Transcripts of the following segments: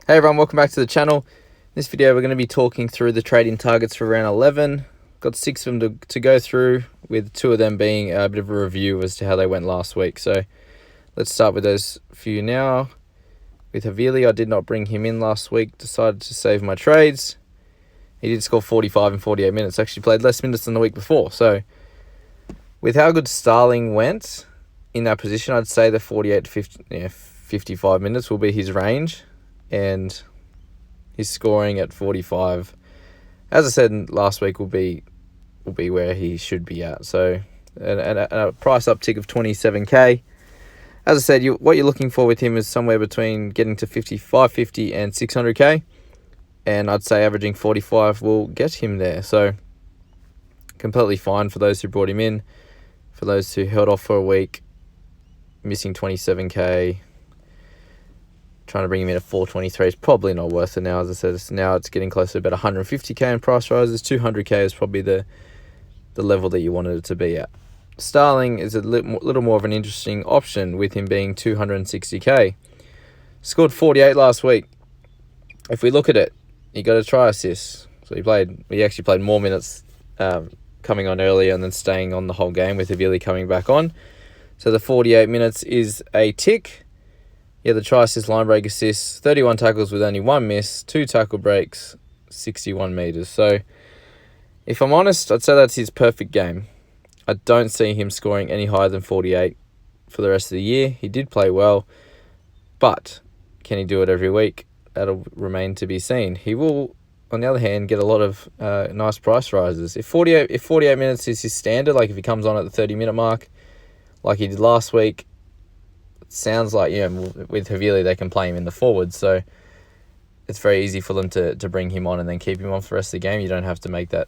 Hey everyone, welcome back to the channel. In this video we're going to be talking through the trading targets for round 11. Got 6 of them to go through, with 2 of them being a bit of a review as to how they went last week. So let's start with those few now. With Havili, I did not bring him in last week, decided to save my trades. He did score 45 in 48 minutes, actually played less minutes than the week before. So with how good Starling went in that position, I'd say the 48 to 55 minutes will be his range. And his scoring at 45, as I said last week, will be where he should be at. So a price uptick of 27k. As I said, what you're looking for with him is somewhere between getting to 550 and 600k, and I'd say averaging 45 will get him there. So completely fine for those who brought him in. For those who held off for a week, missing 27k. Trying to bring him in at 423 is probably not worth it now. As I said, now it's getting closer to about 150k in price rises. 200k is probably the level that you wanted it to be at. Starling is a little more of an interesting option, with him being 260k. Scored 48 last week. If we look at it, he got a try assist. So he actually played more minutes coming on earlier and then staying on the whole game, with Havili coming back on. So the 48 minutes is a tick. Yeah, the try assist, line break assists, 31 tackles with only 1 miss, 2 tackle breaks, 61 metres. So, if I'm honest, I'd say that's his perfect game. I don't see him scoring any higher than 48 for the rest of the year. He did play well, but can he do it every week? That'll remain to be seen. He will, on the other hand, get a lot of nice price rises. If 48 minutes is his standard, like if he comes on at the 30-minute mark, like he did last week, sounds like, with Havili, they can play him in the forward, so it's very easy for them to bring him on and then keep him on for the rest of the game. You don't have to make that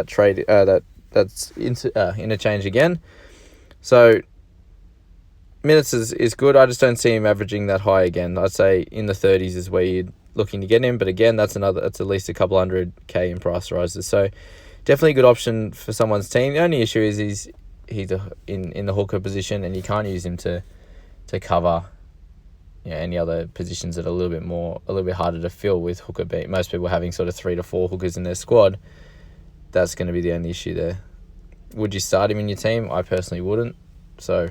trade interchange again. So minutes is good. I just don't see him averaging that high again. I'd say in the 30s is where you're looking to get him, but again, that's at least a couple 100k in price rises. So definitely a good option for someone's team. The only issue is he's in the hooker position, and you can't use him to cover any other positions that are a little bit harder to fill, with hooker being most people having sort of 3 to 4 hookers in their squad. That's going to be the only issue there. Would you start him in your team? I personally wouldn't. So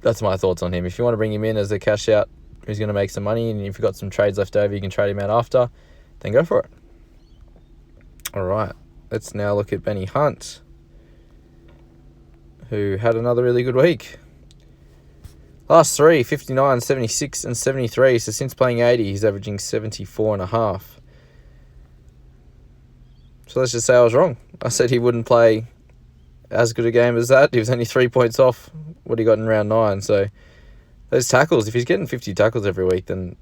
that's my thoughts on him. If you want to bring him in as a cash out who's going to make some money, and if you've got some trades left over, you can trade him out after, then go for it. All right, let's now look at Benny Hunt, who had another really good week. Last 3, 59, 76, and 73. So since playing 80, he's averaging 74.5. So let's just say I was wrong. I said he wouldn't play as good a game as that. He was only 3 points off what he got in round 9. So those tackles, if he's getting 50 tackles every week, then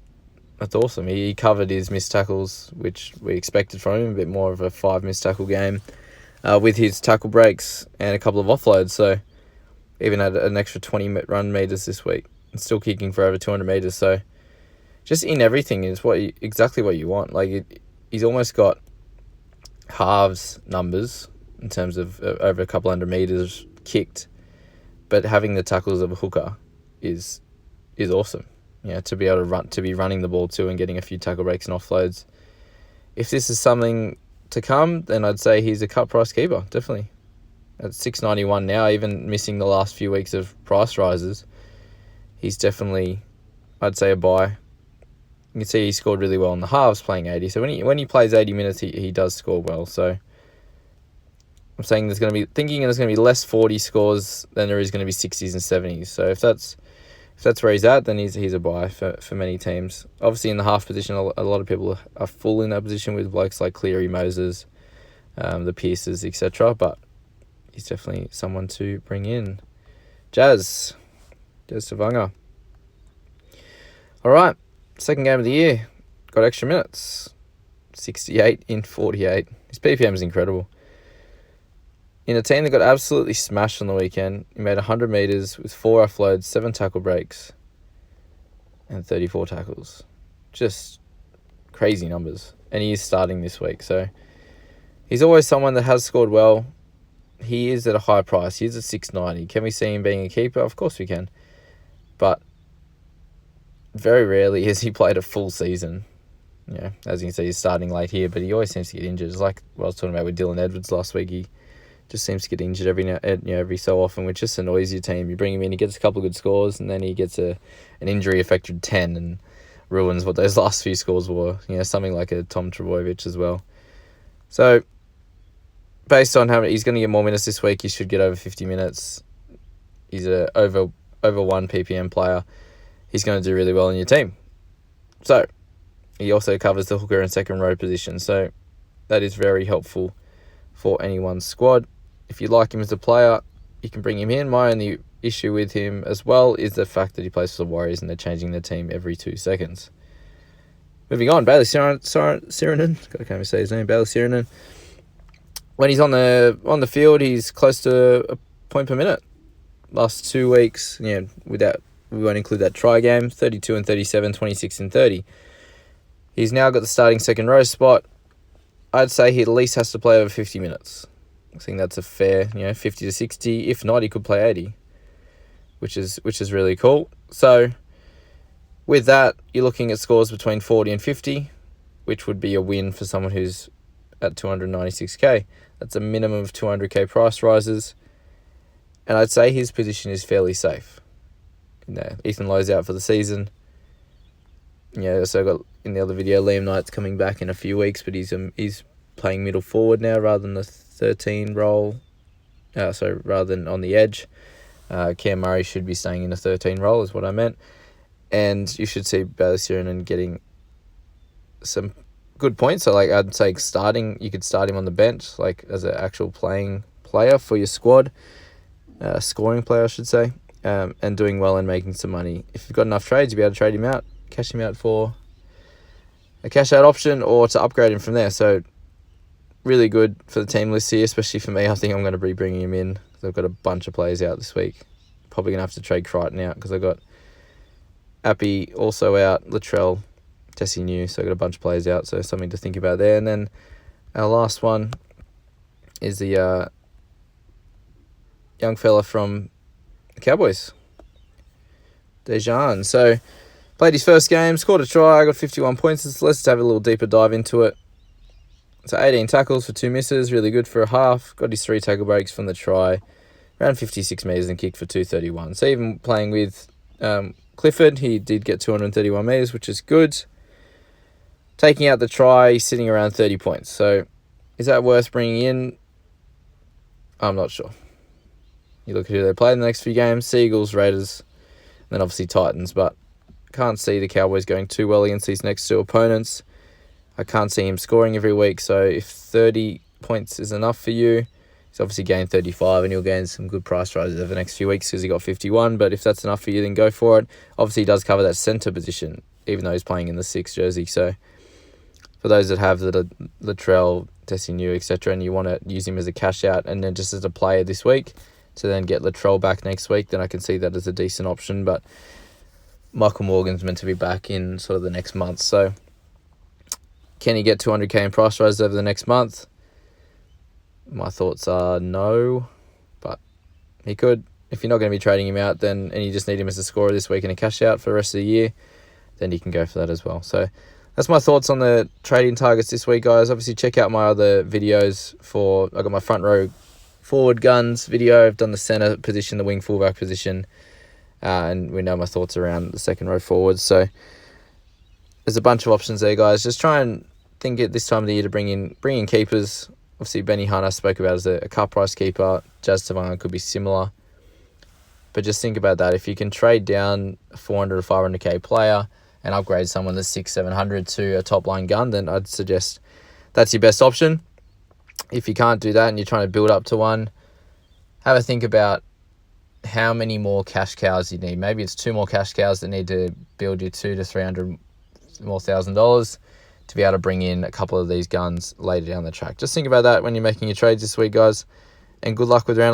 that's awesome. He covered his missed tackles, which we expected from him, a bit more of a 5 missed tackle game, with his tackle breaks and a couple of offloads. So even had an extra 20 run meters this week, and still kicking for over 200 meters. So just in everything is exactly what you want. Like he's almost got halves numbers in terms of over a couple 100 meters kicked, but having the tackles of a hooker is awesome. To be able to be running the ball too and getting a few tackle breaks and offloads. If this is something to come, then I'd say he's a cut price keeper, definitely. At 691 now, even missing the last few weeks of price rises, he's definitely, I'd say, a buy. You can see he scored really well in the halves playing 80. So when he plays 80 minutes, he does score well. So I'm saying there's going to be less 40 scores than there is going to be 60s and 70s. So if that's where he's at, then he's a buy for many teams. Obviously in the half position, a lot of people are full in that position with blokes like Cleary, Moses, the Pierces, etc. But he's definitely someone to bring in. Jazz Savanga. All right, second game of the year. Got extra minutes. 68 in 48. His PPM is incredible. In a team that got absolutely smashed on the weekend, he made 100 meters with 4 offloads, 7 tackle breaks, and 34 tackles. Just crazy numbers. And he is starting this week, so he's always someone that has scored well. He is at a high price. He's at 690. Can we see him being a keeper? Of course we can. But very rarely has he played a full season. Yeah, as you can see, he's starting late here, but he always seems to get injured. It's like what I was talking about with Dylan Edwards last week. He just seems to get injured every so often, which just annoys your team. You bring him in, he gets a couple of good scores, and then he gets an injury-affected 10 and ruins what those last few scores were. Something like a Tom Trbojevic as well. So, based on how he's going to get more minutes this week, he should get over 50 minutes. He's a over 1 ppm player. He's going to do really well in your team. So, he also covers the hooker and second row position. So, that is very helpful for anyone's squad. If you like him as a player, you can bring him in. My only issue with him as well is the fact that he plays for the Warriors and they're changing their team every 2 seconds. Moving on, Bailey Sironen. Can't even say his name. Bailey Sironen. When he's on the field, he's close to a point per minute. Last 2 weeks, we won't include that try game, 32 and 37, 26 and 30. He's now got the starting second row spot. I'd say he at least has to play over 50 minutes. I think that's a fair, 50 to 60. If not, he could play 80, which is really cool. So with that, you're looking at scores between 40 and 50, which would be a win for someone who's at 296k. That's a minimum of 200k price rises. And I'd say his position is fairly safe. Ethan Lowe's out for the season. So I got in the other video, Liam Knight's coming back in a few weeks, but he's playing middle forward now rather than the 13 role. Rather than on the edge. Cam Murray should be staying in the 13 role, is what I meant. And you should see Bailey Sironen getting some good points. So, I'd say you could start him on the bench, as an actual playing player for your squad. Scoring player, I should say. And doing well and making some money. If you've got enough trades, you'll be able to trade him out, cash him out for a cash out option or to upgrade him from there. So, really good for the team list here, especially for me. I think I'm going to be bringing him in because I've got a bunch of players out this week. Probably going to have to trade Crichton out because I've got Appy also out, Latrell, Tessie New, so I've got a bunch of players out, so something to think about there. And then our last one is the young fella from the Cowboys, Dejan. So, played his first game, scored a try, got 51 points. Let's just have a little deeper dive into it. So, 18 tackles for 2 misses, really good for a half. Got his 3 tackle breaks from the try, around 56 metres and kicked for 231. So, even playing with Clifford, he did get 231 metres, which is good. Taking out the try, he's sitting around 30 points. So, is that worth bringing in? I'm not sure. You look at who they play in the next few games, Seagulls, Raiders, and then obviously Titans, but can't see the Cowboys going too well against these next 2 opponents. I can't see him scoring every week, so if 30 points is enough for you, he's obviously gained 35 and he'll gain some good price rises over the next few weeks because he got 51, but if that's enough for you, then go for it. Obviously, he does cover that centre position, even though he's playing in the 6 jersey, so for those that have the Latrell, Tessie New, etc., and you want to use him as a cash out and then just as a player this week, to then get Latrell back next week, then I can see that as a decent option. But Michael Morgan's meant to be back in sort of the next month. So can he get 200k in price rise over the next month? My thoughts are no, but he could. If you're not going to be trading him out, then and you just need him as a scorer this week and a cash out for the rest of the year, then you can go for that as well. So that's my thoughts on the trading targets this week, guys. Obviously, check out my other videos I got my front row forward guns video. I've done the centre position, the wing fullback position, and we know my thoughts around the second row forwards. So there's a bunch of options there, guys. Just try and think at this time of the year to bring in keepers. Obviously, Benny Hunt I spoke about as a cut price keeper. Jazz Tavanga could be similar. But just think about that. If you can trade down a 400 or 500k player and upgrade someone that's 600-700 to a top line gun, then I'd suggest that's your best option. If you can't do that and you're trying to build up to one, have a think about how many more cash cows you need. Maybe it's 2 more cash cows that need to build you $200 to $300 more $1,000 to be able to bring in a couple of these guns later down the track. Just think about that when you're making your trades this week, guys. And good luck with round 11.